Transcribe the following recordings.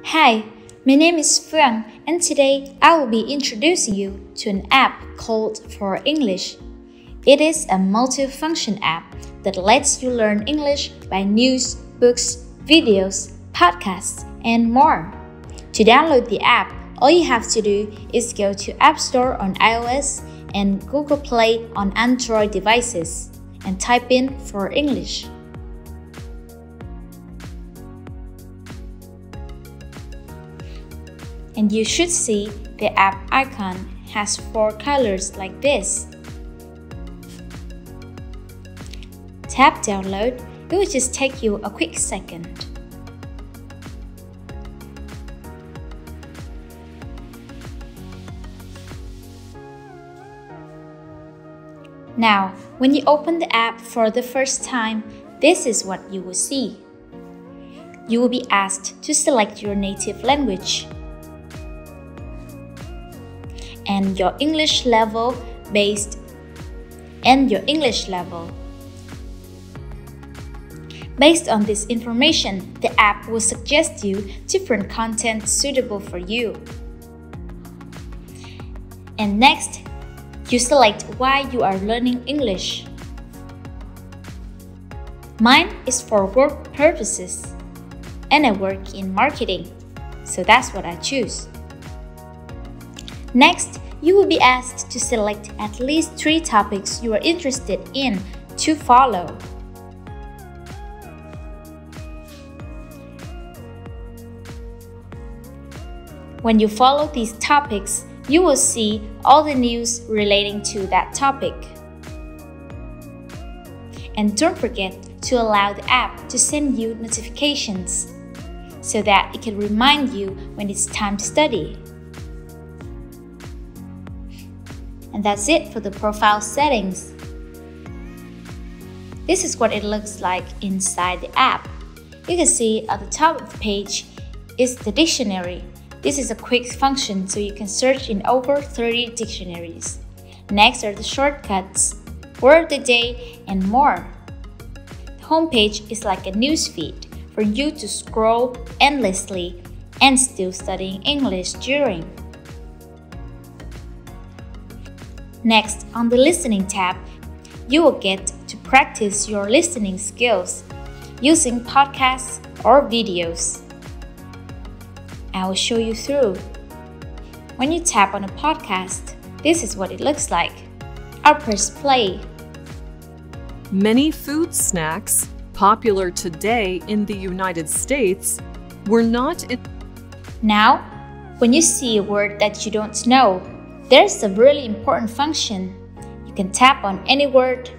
Hi, my name is Phương, and today I will be introducing you to an app called 4English. It is a multifunction app that lets you learn English by news, books, videos, podcasts, and more. To download the app, all you have to do is go to App Store on iOS and Google Play on Android devices and type in 4English. And you should see the app icon has 4 colors like this. Tap download, it will just take you a quick second. Now, when you open the app for the first time, this is what you will see. You will be asked to select your native language and your English level Based on this information, the app will suggest you different content suitable for you. And next, you select why you are learning English. Mine is for work purposes, and I work in marketing, so that's what I choose. Next, you will be asked to select at least 3 topics you are interested in to follow. When you follow these topics, you will see all the news relating to that topic. And don't forget to allow the app to send you notifications so that it can remind you when it's time to study. And that's it for the profile settings. This is what it looks like inside the app. You can see at the top of the page is the dictionary. This is a quick function so you can search in over 30 dictionaries. Next are the shortcuts, word of the day, and more. The homepage is like a newsfeed for you to scroll endlessly and still studying English during. Next, on the listening tab, you will get to practice your listening skills using podcasts or videos. I will show you through. When you tap on a podcast, this is what it looks like. I'll press play. Many food snacks popular today in the United States were not in. Now, when you see a word that you don't know, there's a really important function. You can tap on any word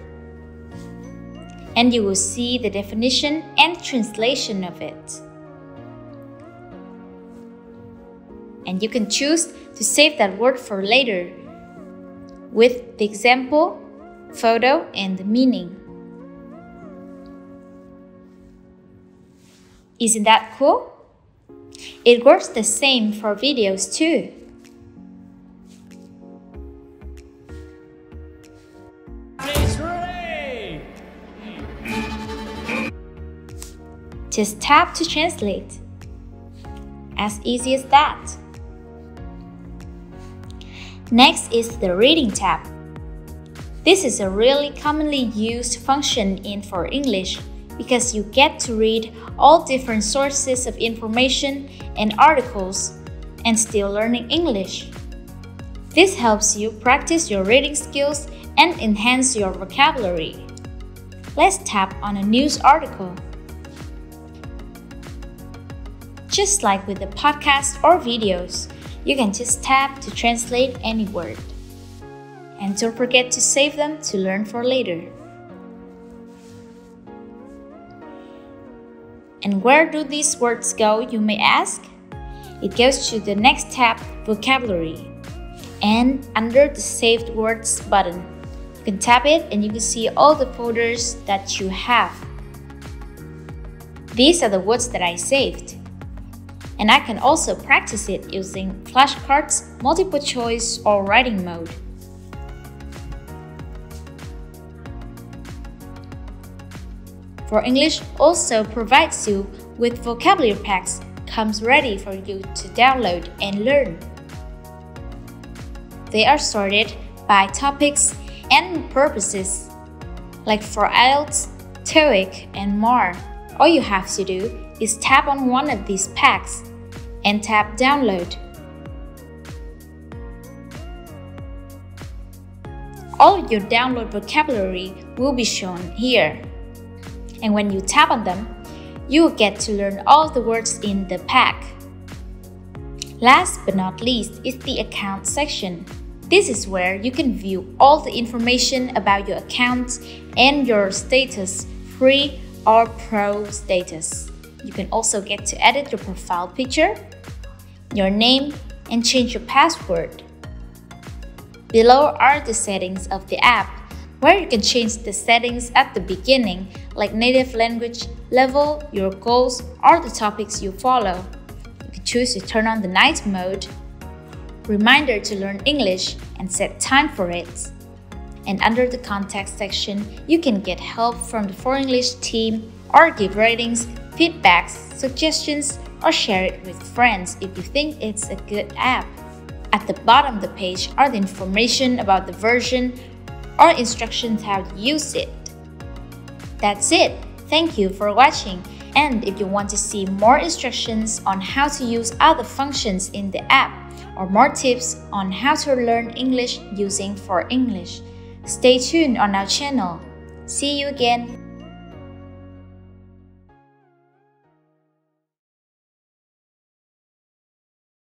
and you will see the definition and translation of it. And you can choose to save that word for later with the example, photo, and the meaning. Isn't that cool? It works the same for videos too. Just tap to translate. As easy as that. Next is the reading tab. This is a really commonly used function in 4English because you get to read all different sources of information and articles and still learning English. This helps you practice your reading skills and enhance your vocabulary. Let's tap on a news article. Just like with the podcast or videos, you can just tap to translate any word. And don't forget to save them to learn for later. And where do these words go, you may ask? It goes to the next tab, Vocabulary. And under the Saved Words button, you can tap it and you can see all the folders that you have. These are the words that I saved. And I can also practice it using flashcards, multiple choice, or writing mode. 4English also provides you with vocabulary packs comes ready for you to download and learn. They are sorted by topics and purposes, like for IELTS, TOEIC, and more. All you have to do is tap on one of these packs and tap Download. All your download vocabulary will be shown here. And when you tap on them, you will get to learn all the words in the pack. Last but not least is the Account section. This is where you can view all the information about your account and your status, free or pro status. You can also get to edit your profile picture, your name, and change your password. Below are the settings of the app, where you can change the settings at the beginning, like native language level, your goals, or the topics you follow. You can choose to turn on the night mode, reminder to learn English, and set time for it. And under the Contact section, you can get help from the 4English team or give ratings, feedbacks, suggestions, or share it with friends if you think it's a good app. At the bottom of the page are the information about the version or instructions how to use it. That's it. Thank you for watching. And if you want to see more instructions on how to use other functions in the app, or more tips on how to learn English using 4English, stay tuned on our channel. See you again!